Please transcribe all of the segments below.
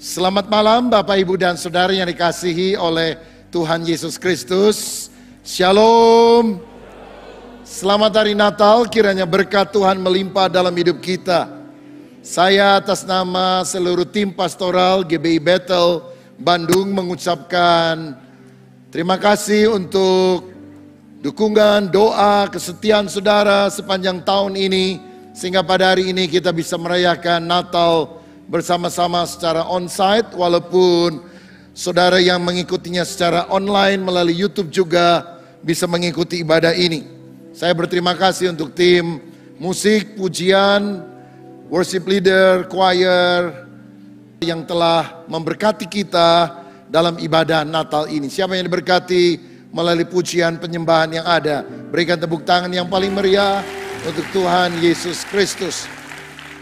Selamat malam Bapak, Ibu, dan Saudara yang dikasihi oleh Tuhan Yesus Kristus. Shalom. Selamat hari Natal, kiranya berkat Tuhan melimpah dalam hidup kita. Saya atas nama seluruh tim pastoral GBI Bethel Bandung mengucapkan terima kasih untuk dukungan, doa, kesetiaan saudara sepanjang tahun ini, sehingga pada hari ini kita bisa merayakan Natal bersama-sama secara onsite, walaupun saudara yang mengikutinya secara online melalui YouTube juga bisa mengikuti ibadah ini. Saya berterima kasih untuk tim musik, pujian, worship leader, choir yang telah memberkati kita dalam ibadah Natal ini. Siapa yang diberkati melalui pujian penyembahan yang ada? Berikan tepuk tangan yang paling meriah untuk Tuhan Yesus Kristus.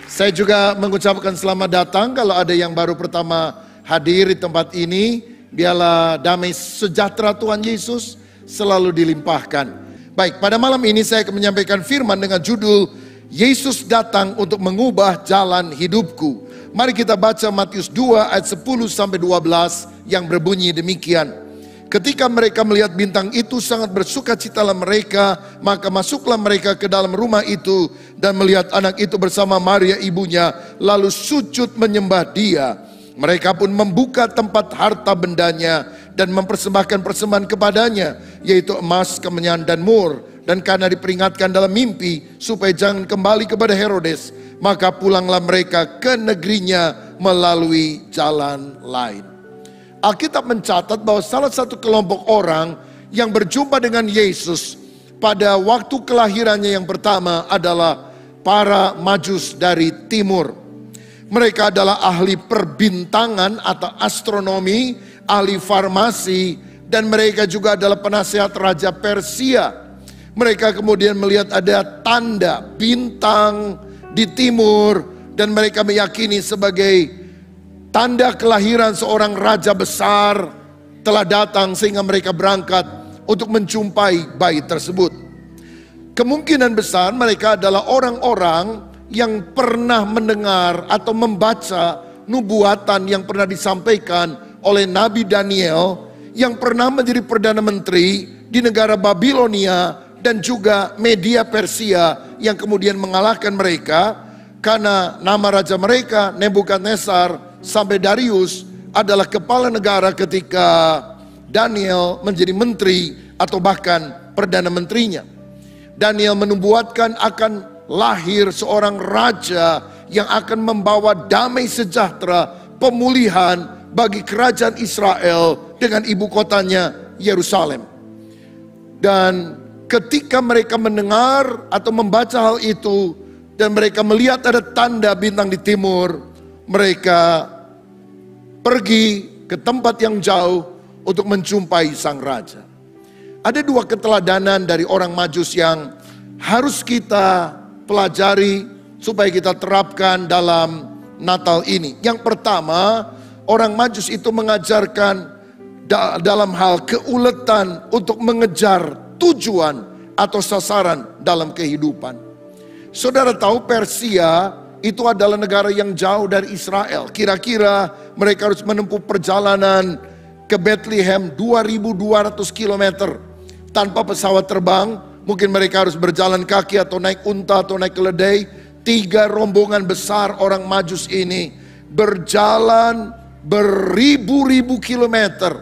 Saya juga mengucapkan selamat datang kalau ada yang baru pertama hadir di tempat ini. Biarlah damai sejahtera Tuhan Yesus selalu dilimpahkan. Baik, pada malam ini saya akan menyampaikan firman dengan judul Yesus datang untuk mengubah jalan hidupku. Mari kita baca Matius 2 ayat 10 sampai 12 yang berbunyi demikian. Ketika mereka melihat bintang itu sangat bersukacitalah mereka, maka masuklah mereka ke dalam rumah itu dan melihat anak itu bersama Maria ibunya, lalu sujud menyembah dia. Mereka pun membuka tempat harta bendanya dan mempersembahkan persembahan kepadanya, yaitu emas, kemenyan, dan mur. Dan karena diperingatkan dalam mimpi supaya jangan kembali kepada Herodes, maka pulanglah mereka ke negerinya melalui jalan lain. Alkitab mencatat bahwa salah satu kelompok orang yang berjumpa dengan Yesus pada waktu kelahirannya yang pertama adalah para Majus dari timur. Mereka adalah ahli perbintangan atau astronomi, ahli farmasi, dan mereka juga adalah penasihat Raja Persia. Mereka kemudian melihat ada tanda bintang di timur dan mereka meyakini sebagai tanda kelahiran seorang raja besar telah datang, sehingga mereka berangkat untuk menjumpai bayi tersebut. Kemungkinan besar mereka adalah orang-orang yang pernah mendengar atau membaca nubuatan yang pernah disampaikan oleh Nabi Daniel yang pernah menjadi Perdana Menteri di negara Babilonia dan juga Media Persia yang kemudian mengalahkan mereka karena nama raja mereka Nebukadnezar sampai Darius adalah kepala negara ketika Daniel menjadi menteri atau bahkan Perdana Menterinya. Daniel menubuatkan akan lahir seorang raja yang akan membawa damai sejahtera, pemulihan bagi kerajaan Israel dengan ibu kotanya Yerusalem. Dan ketika mereka mendengar atau membaca hal itu dan mereka melihat ada tanda bintang di timur, mereka pergi ke tempat yang jauh untuk menjumpai sang raja. Ada dua keteladanan dari orang Majus yang harus kita pelajari supaya kita terapkan dalam Natal ini. Yang pertama, orang Majus itu mengajarkan dalam hal keuletan untuk mengejar tujuan atau sasaran dalam kehidupan. Saudara tahu Persia itu adalah negara yang jauh dari Israel. Kira-kira mereka harus menempuh perjalanan ke Bethlehem 2.200 km tanpa pesawat terbang. Mungkin mereka harus berjalan kaki atau naik unta atau naik keledai. 3 rombongan besar orang Majus ini berjalan beribu-ribu kilometer,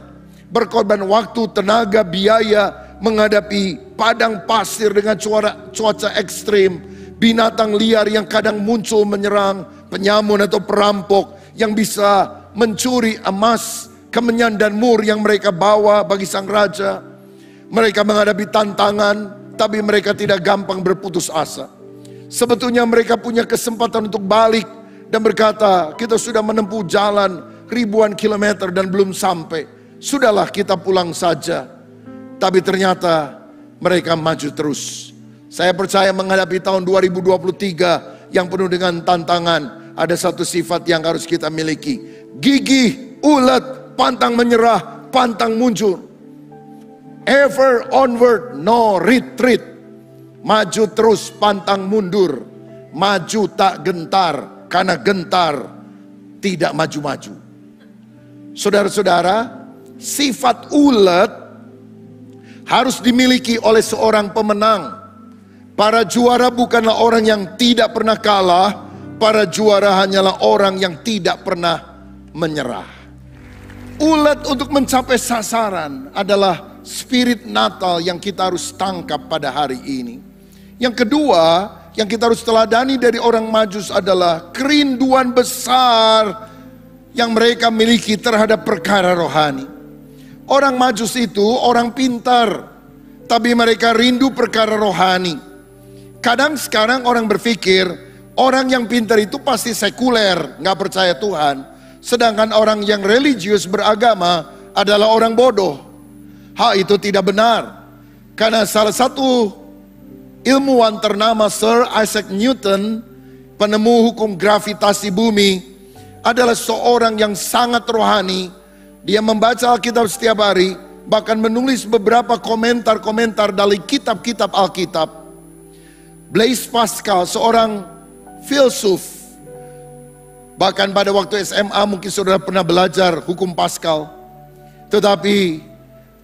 berkorban waktu, tenaga, biaya, menghadapi padang pasir dengan cuaca ekstrim, binatang liar yang kadang muncul menyerang, penyamun atau perampok yang bisa mencuri emas, kemenyan, dan mur yang mereka bawa bagi sang raja. Mereka menghadapi tantangan, tapi mereka tidak gampang berputus asa. Sebetulnya mereka punya kesempatan untuk balik dan berkata, kita sudah menempuh jalan ribuan kilometer dan belum sampai. Sudahlah, kita pulang saja. Tapi ternyata mereka maju terus. Saya percaya menghadapi tahun 2023 yang penuh dengan tantangan, ada satu sifat yang harus kita miliki. Gigih, ulet, pantang menyerah, pantang mundur. Ever onward, no retreat. Maju terus, pantang mundur. Maju tak gentar, karena gentar tidak maju-maju. Saudara-saudara, sifat ulet harus dimiliki oleh seorang pemenang. Para juara bukanlah orang yang tidak pernah kalah, para juara hanyalah orang yang tidak pernah menyerah. Ulet untuk mencapai sasaran adalah spirit Natal yang kita harus tangkap pada hari ini. Yang kedua, yang kita harus teladani dari orang Majus adalah kerinduan besar yang mereka miliki terhadap perkara rohani. Orang Majus itu orang pintar, tapi mereka rindu perkara rohani. Kadang sekarang orang berpikir orang yang pintar itu pasti sekuler, nggak percaya Tuhan. Sedangkan orang yang religius beragama adalah orang bodoh. Hal itu tidak benar. Karena salah satu ilmuwan ternama Sir Isaac Newton, penemu hukum gravitasi bumi, adalah seorang yang sangat rohani. Dia membaca Alkitab setiap hari, bahkan menulis beberapa komentar-komentar dari kitab-kitab Alkitab. Blaise Pascal, seorang filsuf, bahkan pada waktu SMA mungkin saudara pernah belajar hukum Pascal. Tetapi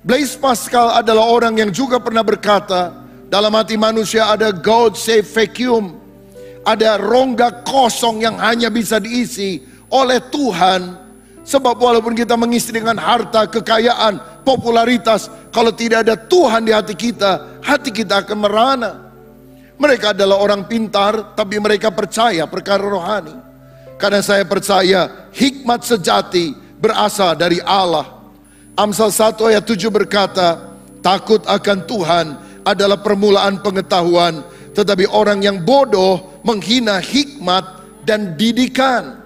Blaise Pascal adalah orang yang juga pernah berkata, dalam hati manusia ada God save vacuum, ada rongga kosong yang hanya bisa diisi oleh Tuhan. Sebab walaupun kita mengisi dengan harta, kekayaan, popularitas, kalau tidak ada Tuhan di hati kita akan merana. Mereka adalah orang pintar, tapi mereka percaya perkara rohani. Karena saya percaya hikmat sejati berasal dari Allah. Amsal 1 ayat 7 berkata, takut akan Tuhan adalah permulaan pengetahuan, tetapi orang yang bodoh menghina hikmat dan didikan.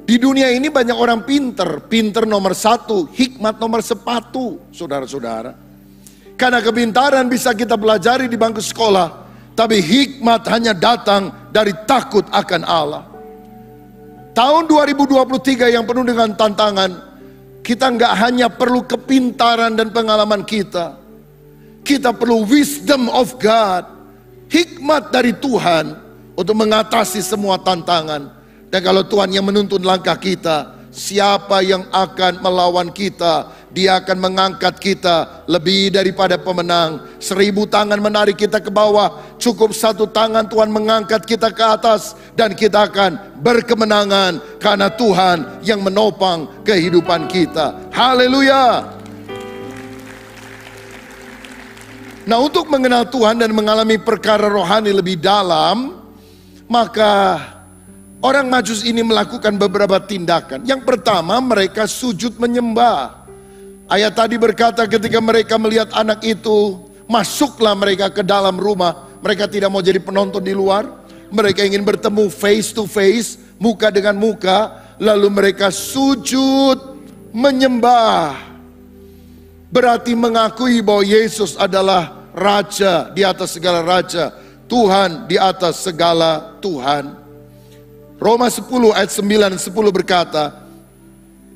Di dunia ini banyak orang pinter nomor 1, hikmat nomor sepatu, saudara-saudara. Karena kepintaran bisa kita pelajari di bangku sekolah, tapi hikmat hanya datang dari takut akan Allah. Tahun 2023 yang penuh dengan tantangan, kita nggak hanya perlu kepintaran dan pengalaman kita perlu wisdom of God, hikmat dari Tuhan untuk mengatasi semua tantangan. Dan kalau Tuhan yang menuntun langkah kita, siapa yang akan melawan kita? Dia akan mengangkat kita lebih daripada pemenang. 1000 tangan menarik kita ke bawah, cukup 1 tangan Tuhan mengangkat kita ke atas, dan kita akan berkemenangan karena Tuhan yang menopang kehidupan kita. Haleluya. Nah, untuk mengenal Tuhan dan mengalami perkara rohani lebih dalam, maka orang Majus ini melakukan beberapa tindakan. Yang pertama, mereka sujud menyembah. Ayat tadi berkata ketika mereka melihat anak itu, masuklah mereka ke dalam rumah. Mereka tidak mau jadi penonton di luar. Mereka ingin bertemu face to face, muka dengan muka. Lalu mereka sujud menyembah. Berarti mengakui bahwa Yesus adalah Raja di atas segala Raja, Tuhan di atas segala Tuhan. Roma 10 ayat 9 dan 10 berkata,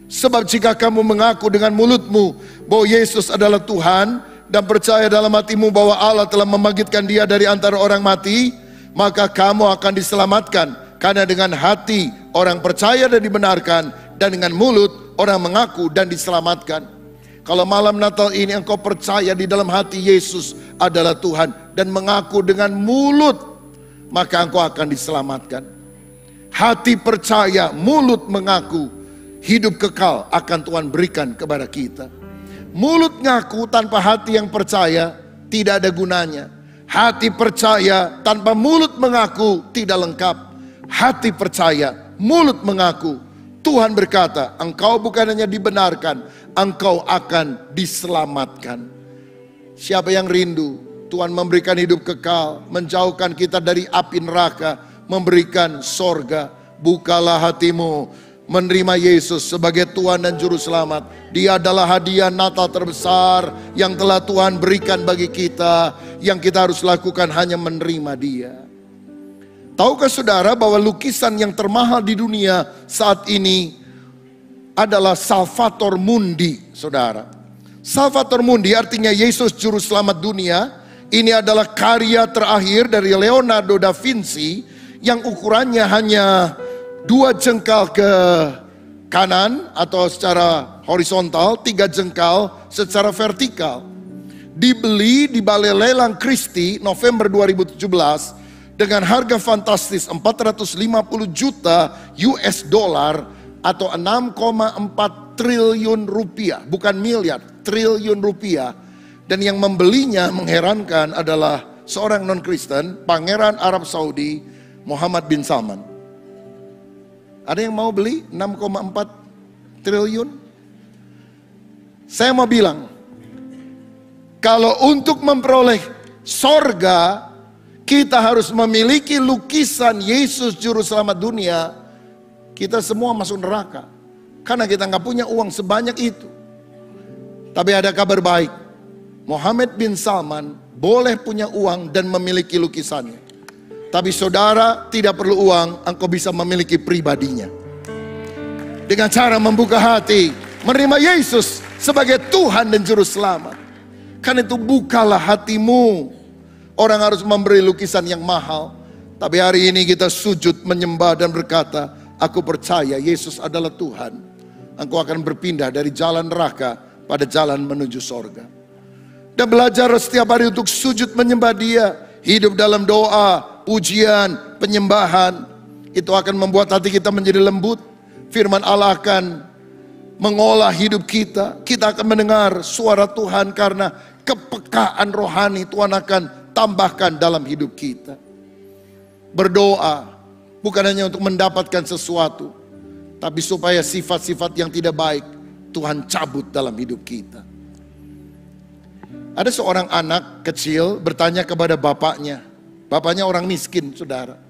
sebab jika kamu mengaku dengan mulutmu bahwa Yesus adalah Tuhan dan percaya dalam hatimu bahwa Allah telah membangkitkan dia dari antara orang mati, maka kamu akan diselamatkan. Karena dengan hati orang percaya dan dibenarkan, dan dengan mulut orang mengaku dan diselamatkan. Kalau malam Natal ini engkau percaya di dalam hati Yesus adalah Tuhan dan mengaku dengan mulut, maka engkau akan diselamatkan. Hati percaya, mulut mengaku, hidup kekal akan Tuhan berikan kepada kita. Mulut ngaku tanpa hati yang percaya tidak ada gunanya. Hati percaya tanpa mulut mengaku tidak lengkap. Hati percaya, mulut mengaku. Tuhan berkata, engkau bukan hanya dibenarkan, engkau akan diselamatkan. Siapa yang rindu Tuhan memberikan hidup kekal, menjauhkan kita dari api neraka, memberikan sorga? Bukalah hatimu, menerima Yesus sebagai Tuhan dan Juru Selamat. Dia adalah hadiah Natal terbesar yang telah Tuhan berikan bagi kita. Yang kita harus lakukan hanya menerima Dia. Tahukah saudara bahwa lukisan yang termahal di dunia saat ini adalah Salvator Mundi, saudara. Salvator Mundi artinya Yesus Juru Selamat dunia. Ini adalah karya terakhir dari Leonardo da Vinci yang ukurannya hanya 2 jengkal ke kanan atau secara horizontal, 3 jengkal secara vertikal. Dibeli di Balai Lelang Christie November 2017 dengan harga fantastis 450 juta US dollar atau 6,4 triliun rupiah, bukan miliar, triliun rupiah. Dan yang membelinya mengherankan adalah seorang non-Kristen, Pangeran Arab Saudi Muhammad bin Salman. Ada yang mau beli 6,4 triliun? Saya mau bilang, kalau untuk memperoleh sorga, kita harus memiliki lukisan Yesus Juru Selamat dunia. Kita semua masuk neraka, karena kita nggak punya uang sebanyak itu. Tapi ada kabar baik, Muhammad bin Salman boleh punya uang dan memiliki lukisannya. Tapi saudara tidak perlu uang, engkau bisa memiliki pribadinya. Dengan cara membuka hati, menerima Yesus sebagai Tuhan dan Juru Selamat. Karena itu bukalah hatimu. Orang harus memberi lukisan yang mahal. Tapi hari ini kita sujud menyembah dan berkata, aku percaya Yesus adalah Tuhan. Engkau akan berpindah dari jalan neraka pada jalan menuju sorga. Dan belajar setiap hari untuk sujud menyembah Dia. Hidup dalam doa, pujian, penyembahan. Itu akan membuat hati kita menjadi lembut. Firman Allah akan mengolah hidup kita. Kita akan mendengar suara Tuhan karena kepekaan rohani Tuhan akan tambahkan dalam hidup kita. Berdoa bukan hanya untuk mendapatkan sesuatu, tapi supaya sifat-sifat yang tidak baik Tuhan cabut dalam hidup kita. Ada seorang anak kecil bertanya kepada bapaknya. Bapaknya orang miskin, saudara.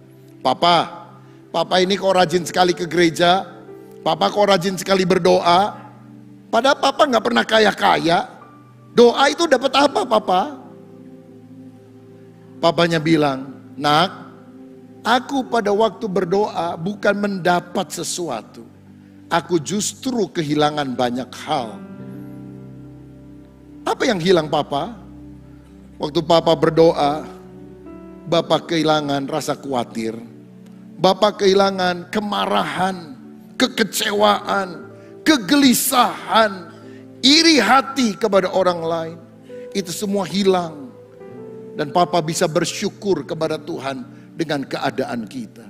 Papa ini kok rajin sekali ke gereja. Papa kok rajin sekali berdoa. Padahal papa gak pernah kaya-kaya. Doa itu dapat apa, Papa? Papanya bilang, nak, aku pada waktu berdoa bukan mendapat sesuatu. Aku justru kehilangan banyak hal. Apa yang hilang Papa? Waktu Papa berdoa, Bapak kehilangan rasa khawatir. Bapak kehilangan kemarahan, kekecewaan, kegelisahan, iri hati kepada orang lain. Itu semua hilang. Dan Papa bisa bersyukur kepada Tuhan dengan keadaan kita.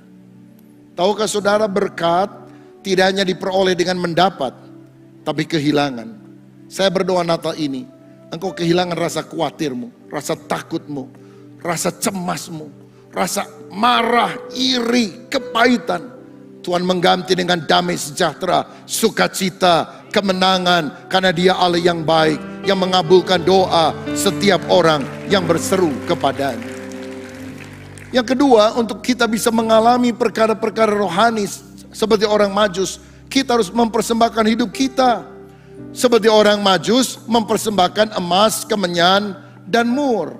Tahukah saudara, berkat tidak hanya diperoleh dengan mendapat, tapi kehilangan. Saya berdoa Natal ini, engkau kehilangan rasa khawatirmu, rasa takutmu, rasa cemasmu, rasa marah, iri, kepahitan. Tuhan mengganti dengan damai sejahtera, sukacita, kemenangan. Karena Dia Allah yang baik, yang mengabulkan doa setiap orang yang berseru kepadanya. Yang kedua, untuk kita bisa mengalami perkara-perkara rohani seperti orang Majus, kita harus mempersembahkan hidup kita. Seperti orang Majus mempersembahkan emas, kemenyan, dan mur.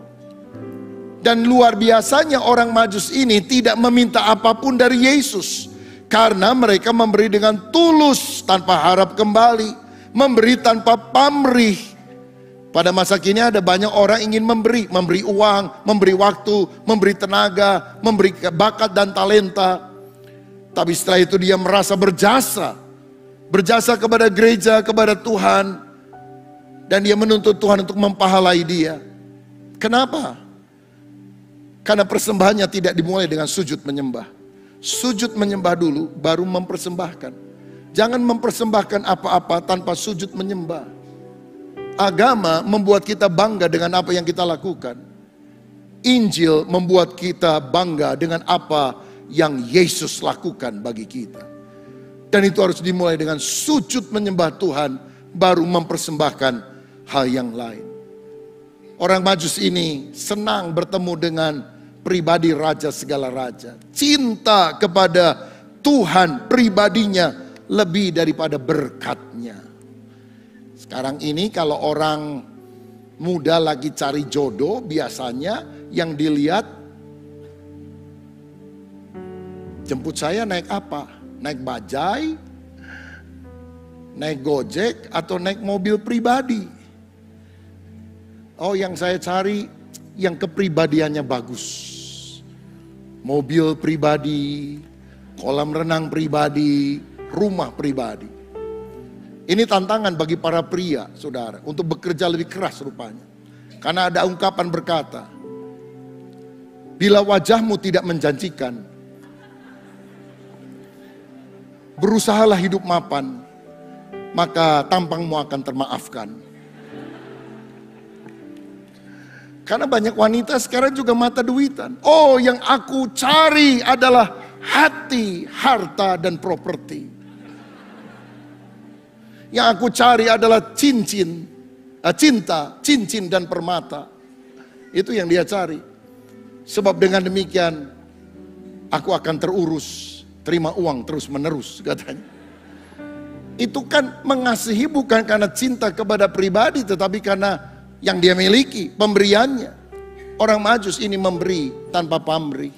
Dan luar biasanya orang Majus ini tidak meminta apapun dari Yesus. Karena mereka memberi dengan tulus tanpa harap kembali. Memberi tanpa pamrih. Pada masa kini ada banyak orang ingin memberi. Memberi uang, memberi waktu, memberi tenaga, memberi bakat dan talenta. Tapi setelah itu dia merasa berjasa. Berjasa kepada gereja, kepada Tuhan. Dan dia menuntut Tuhan untuk mempahalai dia. Kenapa? Karena persembahannya tidak dimulai dengan sujud menyembah. Sujud menyembah dulu, baru mempersembahkan. Jangan mempersembahkan apa-apa tanpa sujud menyembah. Agama membuat kita bangga dengan apa yang kita lakukan. Injil membuat kita bangga dengan apa yang Yesus lakukan bagi kita. Dan itu harus dimulai dengan sujud menyembah Tuhan, baru mempersembahkan hal yang lain. Orang Majus ini senang bertemu dengan pribadi raja segala raja. Cinta kepada Tuhan pribadinya lebih daripada berkatnya. Sekarang ini kalau orang muda lagi cari jodoh, biasanya yang dilihat, jemput saya naik apa? Naik bajai, naik gojek, atau naik mobil pribadi. Oh, yang saya cari yang kepribadiannya bagus. Mobil pribadi, kolam renang pribadi, rumah pribadi. Ini tantangan bagi para pria, saudara, untuk bekerja lebih keras rupanya. Karena ada ungkapan berkata, bila wajahmu tidak menjanjikan, berusahalah hidup mapan, maka tampangmu akan termaafkan. Karena banyak wanita sekarang juga mata duitan. Oh, yang aku cari adalah hati, harta, dan properti. Yang aku cari adalah cinta, cincin, dan permata. Itu yang dia cari. Sebab dengan demikian, aku akan terurus, terima uang terus menerus, katanya. Itu kan mengasihi bukan karena cinta kepada pribadi, tetapi karena yang dia miliki, pemberiannya. Orang Majus ini memberi tanpa pamrih.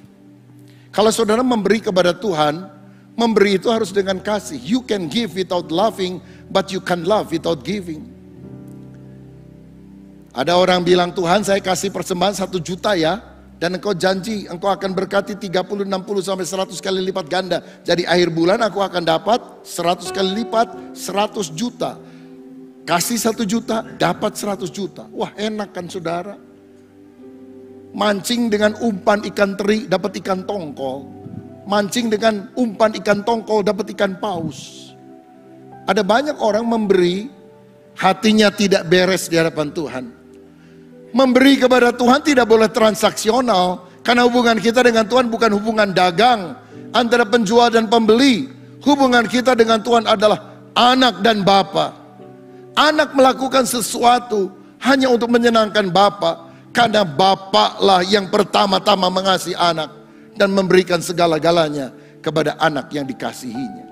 Kalau saudara memberi kepada Tuhan, memberi itu harus dengan kasih. You can give without loving, but you can love without giving. Ada orang bilang, Tuhan saya kasih persembahan 1 juta ya, dan engkau janji engkau akan berkati 30, 60 sampai 100 kali lipat ganda. Jadi akhir bulan aku akan dapat 100 kali lipat 100 juta. Kasih 1 juta, dapat 100 juta. Wah, enak kan saudara? Mancing dengan umpan ikan teri, dapat ikan tongkol. Mancing dengan umpan ikan tongkol, dapat ikan paus. Ada banyak orang memberi, hatinya tidak beres di hadapan Tuhan. Memberi kepada Tuhan tidak boleh transaksional, karena hubungan kita dengan Tuhan bukan hubungan dagang antara penjual dan pembeli. Hubungan kita dengan Tuhan adalah anak dan bapa. Anak melakukan sesuatu hanya untuk menyenangkan bapa, karena bapaklah yang pertama-tama mengasihi anak dan memberikan segala-galanya kepada anak yang dikasihinya.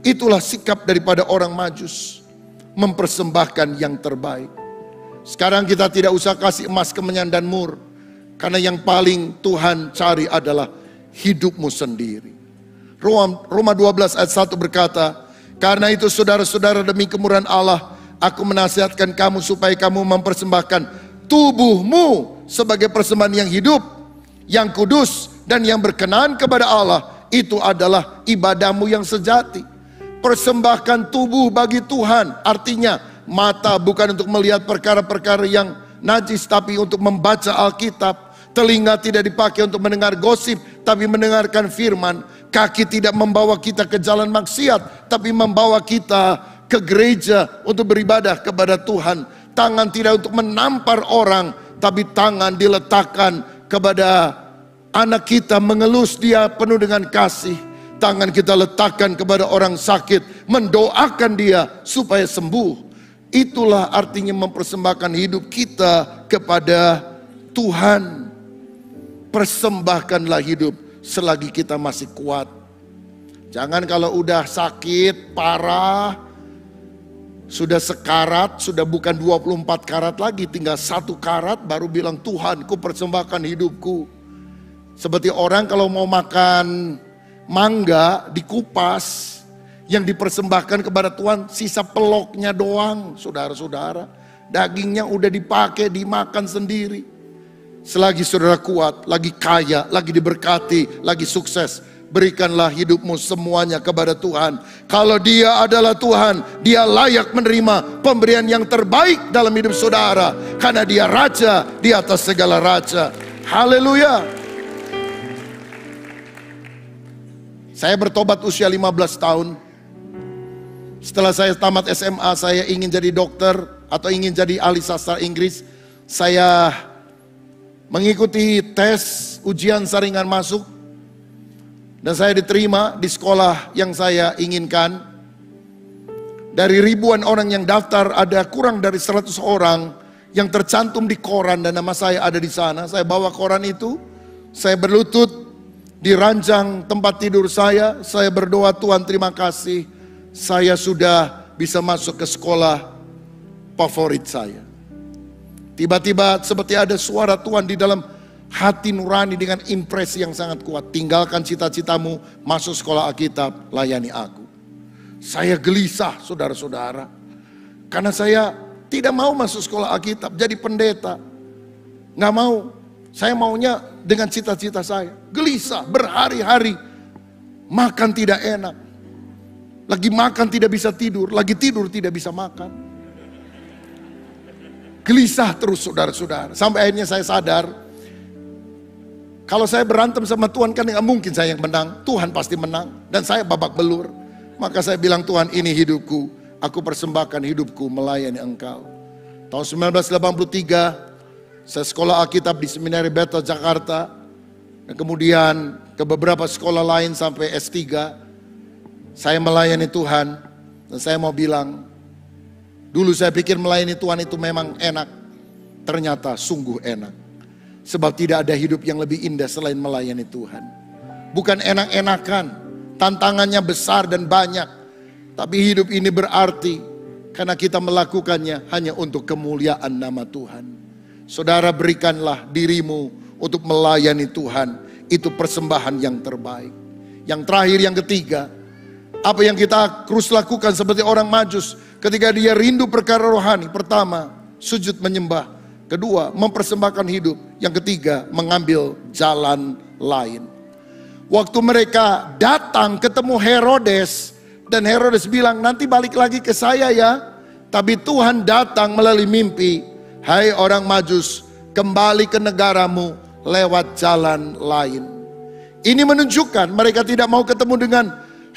Itulah sikap daripada orang Majus, mempersembahkan yang terbaik. Sekarang kita tidak usah kasih emas, kemenyan, dan mur, karena yang paling Tuhan cari adalah hidupmu sendiri. Roma 12 ayat 1 berkata, karena itu saudara-saudara, demi kemurahan Allah, aku menasihatkan kamu supaya kamu mempersembahkan tubuhmu sebagai persembahan yang hidup, yang kudus, dan yang berkenan kepada Allah. Itu adalah ibadahmu yang sejati. Persembahkan tubuh bagi Tuhan, artinya mata bukan untuk melihat perkara-perkara yang najis, tapi untuk membaca Alkitab. Telinga tidak dipakai untuk mendengar gosip, tapi mendengarkan firman. Kaki tidak membawa kita ke jalan maksiat, tapi membawa kita ke gereja untuk beribadah kepada Tuhan. Tangan tidak untuk menampar orang, tapi tangan diletakkan kepada anak kita, mengelus dia penuh dengan kasih. Tangan kita letakkan kepada orang sakit, mendoakan dia supaya sembuh. Itulah artinya mempersembahkan hidup kita kepada Tuhan. Persembahkanlah hidup selagi kita masih kuat. Jangan kalau udah sakit, parah, sudah sekarat, sudah bukan 24 karat lagi, tinggal 1 karat baru bilang, Tuhan, ku persembahkan hidupku. Seperti orang kalau mau makan mangga dikupas, yang dipersembahkan kepada Tuhan sisa peloknya doang, saudara-saudara. Dagingnya udah dipakai, dimakan sendiri. Selagi saudara kuat, lagi kaya, lagi diberkati, lagi sukses, berikanlah hidupmu semuanya kepada Tuhan. Kalau dia adalah Tuhan, dia layak menerima pemberian yang terbaik dalam hidup saudara, karena dia raja di atas segala raja. Haleluya. Saya bertobat usia 15 tahun. Setelah saya tamat SMA, saya ingin jadi dokter atau ingin jadi ahli sastra Inggris. Saya mengikuti tes ujian saringan masuk, dan saya diterima di sekolah yang saya inginkan. Dari ribuan orang yang daftar, ada kurang dari 100 orang yang tercantum di koran dan nama saya ada di sana. Saya bawa koran itu, saya berlutut di ranjang tempat tidur saya berdoa, Tuhan terima kasih, saya sudah bisa masuk ke sekolah favorit saya. Tiba-tiba seperti ada suara Tuhan di dalam hati nurani dengan impresi yang sangat kuat. Tinggalkan cita-citamu, masuk sekolah Alkitab, layani aku. Saya gelisah, saudara-saudara, karena saya tidak mau masuk sekolah Alkitab, jadi pendeta. Nggak mau, saya maunya dengan cita-cita saya. Gelisah, berhari-hari, makan tidak enak. Lagi makan tidak bisa tidur, lagi tidur tidak bisa makan. Gelisah terus saudara-saudara. Sampai akhirnya saya sadar, kalau saya berantem sama Tuhan kan nggak mungkin saya yang menang. Tuhan pasti menang dan saya babak belur. Maka saya bilang, Tuhan, ini hidupku. Aku persembahkan hidupku melayani Engkau. Tahun 1983 saya sekolah Alkitab di Seminari Bethel Jakarta. Dan kemudian ke beberapa sekolah lain sampai S3. Saya melayani Tuhan. Dan saya mau bilang, dulu saya pikir melayani Tuhan itu memang enak. Ternyata sungguh enak. Sebab tidak ada hidup yang lebih indah selain melayani Tuhan. Bukan enak-enakan, tantangannya besar dan banyak. Tapi hidup ini berarti karena kita melakukannya hanya untuk kemuliaan nama Tuhan. Saudara, berikanlah dirimu untuk melayani Tuhan. Itu persembahan yang terbaik. Yang terakhir, yang ketiga, apa yang kita terus lakukan seperti orang Majus ketika dia rindu perkara rohani. Pertama, sujud menyembah. Kedua, mempersembahkan hidup. Yang ketiga, mengambil jalan lain. Waktu mereka datang ketemu Herodes, dan Herodes bilang, nanti balik lagi ke saya ya. Tapi Tuhan datang melalui mimpi. Hai orang Majus, kembali ke negaramu lewat jalan lain. Ini menunjukkan mereka tidak mau ketemu dengan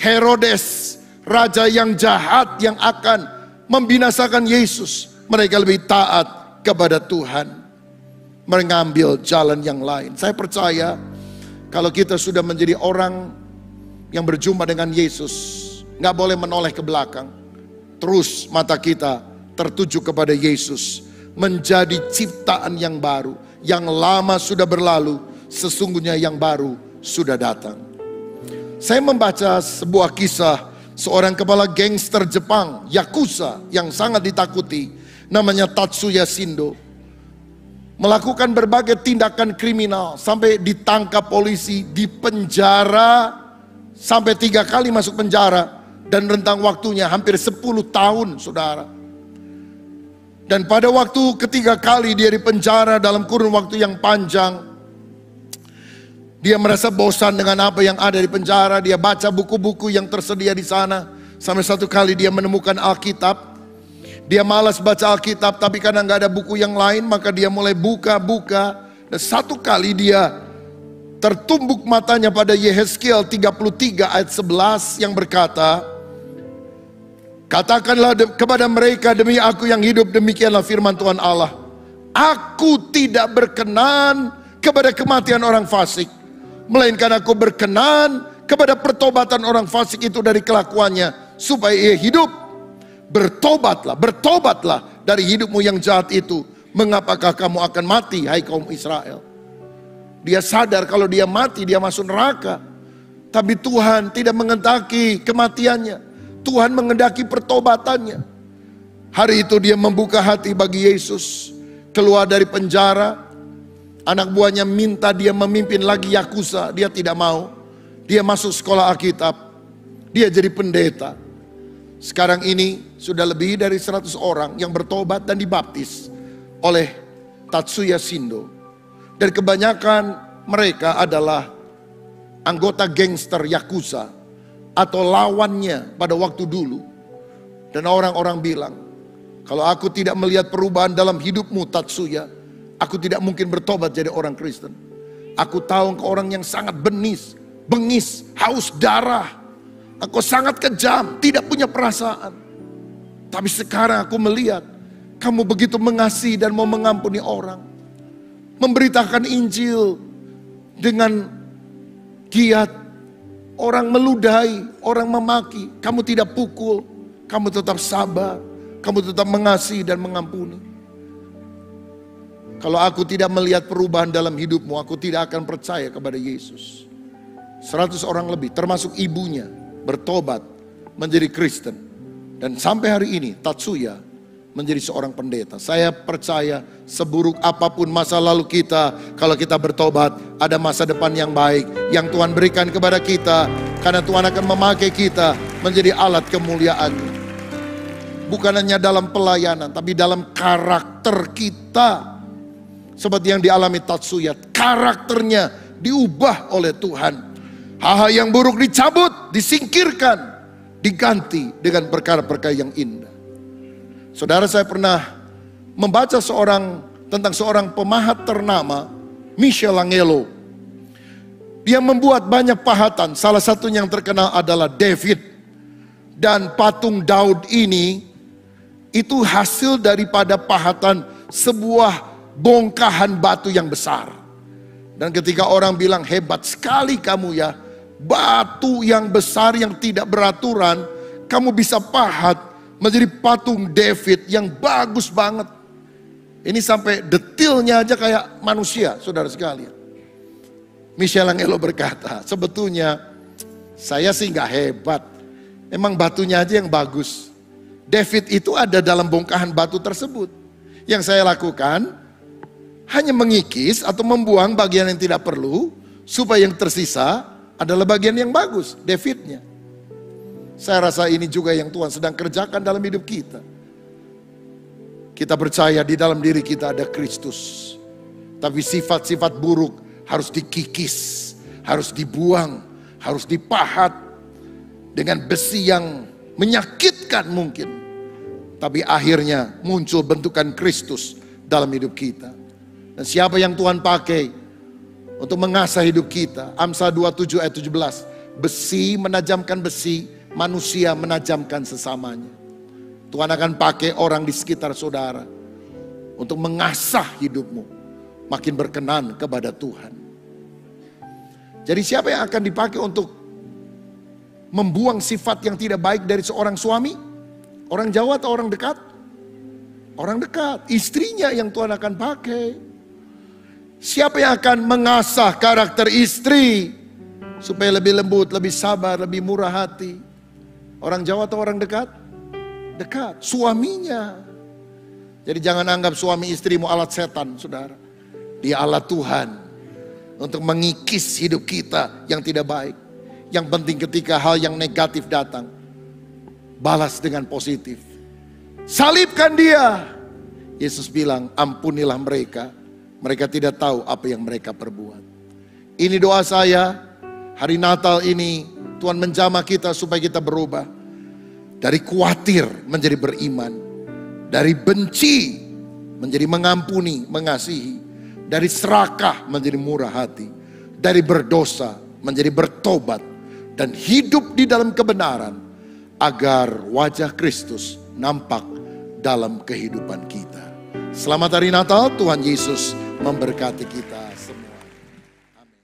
Herodes, raja yang jahat yang akan membinasakan Yesus. Mereka lebih taat kepada Tuhan, mengambil jalan yang lain. Saya percaya kalau kita sudah menjadi orang yang berjumpa dengan Yesus, nggak boleh menoleh ke belakang. Terus mata kita tertuju kepada Yesus, menjadi ciptaan yang baru. Yang lama sudah berlalu, sesungguhnya yang baru sudah datang. Saya membaca sebuah kisah seorang kepala gangster Jepang, Yakuza, yang sangat ditakuti. Namanya Tatsuya Shindo. Melakukan berbagai tindakan kriminal. Sampai ditangkap polisi, dipenjara. Sampai 3 kali masuk penjara. Dan rentang waktunya hampir 10 tahun, saudara. Dan pada waktu ketiga kali dia dipenjara dalam kurun waktu yang panjang, dia merasa bosan dengan apa yang ada di penjara. Dia baca buku-buku yang tersedia di sana. Sampai satu kali dia menemukan Alkitab. Dia malas baca Alkitab, tapi karena nggak ada buku yang lain, maka dia mulai buka-buka. Dan satu kali dia tertumbuk matanya pada Yehezkiel 33 ayat 11 yang berkata, katakanlah kepada mereka, demi aku yang hidup, demikianlah firman Tuhan Allah. Aku tidak berkenan kepada kematian orang fasik, melainkan aku berkenan kepada pertobatan orang fasik itu dari kelakuannya, supaya ia hidup. Bertobatlah dari hidupmu yang jahat itu. Mengapakah kamu akan mati, hai kaum Israel? Dia sadar kalau dia mati, dia masuk neraka. Tapi Tuhan tidak mengendaki kematiannya. Tuhan mengendaki pertobatannya. Hari itu dia membuka hati bagi Yesus. Keluar dari penjara. Anak buahnya minta dia memimpin lagi Yakuza. Dia tidak mau. Dia masuk sekolah Alkitab. Dia jadi pendeta. Sekarang ini sudah lebih dari 100 orang yang bertobat dan dibaptis oleh Tatsuya Shindo. Dan kebanyakan mereka adalah anggota gangster Yakuza atau lawannya pada waktu dulu. Dan orang-orang bilang, kalau aku tidak melihat perubahan dalam hidupmu Tatsuya, aku tidak mungkin bertobat jadi orang Kristen. Aku tahu engkau orang yang sangat bengis, haus darah. Aku sangat kejam, tidak punya perasaan. Tapi sekarang aku melihat kamu begitu mengasihi dan mau mengampuni orang. Memberitakan Injil dengan giat. Orang meludahi, orang memaki, kamu tidak pukul. Kamu tetap sabar, kamu tetap mengasihi dan mengampuni. Kalau aku tidak melihat perubahan dalam hidupmu, aku tidak akan percaya kepada Yesus. 100 orang lebih, termasuk ibunya, bertobat menjadi Kristen. Dan sampai hari ini Tatsuya menjadi seorang pendeta. Saya percaya seburuk apapun masa lalu kita, kalau kita bertobat, ada masa depan yang baik yang Tuhan berikan kepada kita. Karena Tuhan akan memakai kita menjadi alat kemuliaan. Bukan hanya dalam pelayanan, tapi dalam karakter kita. Seperti yang dialami Tatsuya, karakternya diubah oleh Tuhan. Hal-hal yang buruk dicabut, disingkirkan. diganti dengan perkara-perkara yang indah. Saudara, saya pernah membaca tentang seorang pemahat ternama, Michelangelo. Dia membuat banyak pahatan, salah satunya yang terkenal adalah David. Dan patung Daud ini, itu hasil daripada pahatan sebuah bongkahan batu yang besar. Dan ketika orang bilang, hebat sekali kamu ya, batu yang besar yang tidak beraturan, kamu bisa pahat menjadi patung David yang bagus banget. Ini sampai detailnya aja kayak manusia, saudara sekalian. Michelangelo berkata, sebetulnya saya sih nggak hebat, emang batunya aja yang bagus. David itu ada dalam bongkahan batu tersebut. Yang saya lakukan hanya mengikis atau membuang bagian yang tidak perlu, supaya yang tersisa adalah bagian yang bagus, Davidnya. Saya rasa ini juga yang Tuhan sedang kerjakan dalam hidup kita. Kita percaya di dalam diri kita ada Kristus. Tapi sifat-sifat buruk harus dikikis, harus dibuang, harus dipahat dengan besi yang menyakitkan mungkin. Tapi akhirnya muncul bentukan Kristus dalam hidup kita. Dan siapa yang Tuhan pakai untuk mengasah hidup kita? Amsal 27 ayat 17. Besi menajamkan besi, manusia menajamkan sesamanya. Tuhan akan pakai orang di sekitar saudara untuk mengasah hidupmu makin berkenan kepada Tuhan. Jadi siapa yang akan dipakai untuk membuang sifat yang tidak baik dari seorang suami? Orang jauh atau orang dekat? Orang dekat, istrinya yang Tuhan akan pakai. Siapa yang akan mengasah karakter istri supaya lebih lembut, lebih sabar, lebih murah hati? Orang jauh atau orang dekat? Dekat, suaminya. Jadi jangan anggap suami istrimu alat setan, saudara. Dia alat Tuhan untuk mengikis hidup kita yang tidak baik. Yang penting ketika hal yang negatif datang, balas dengan positif. Salibkan dia. Yesus bilang, ampunilah mereka. Mereka tidak tahu apa yang mereka perbuat. Ini doa saya. Hari Natal ini Tuhan menjamah kita supaya kita berubah. Dari khawatir menjadi beriman. Dari benci menjadi mengampuni, mengasihi. Dari serakah menjadi murah hati. Dari berdosa menjadi bertobat. Dan hidup di dalam kebenaran. Agar wajah Kristus nampak dalam kehidupan kita. Selamat hari Natal, Tuhan Yesus memberkati kita.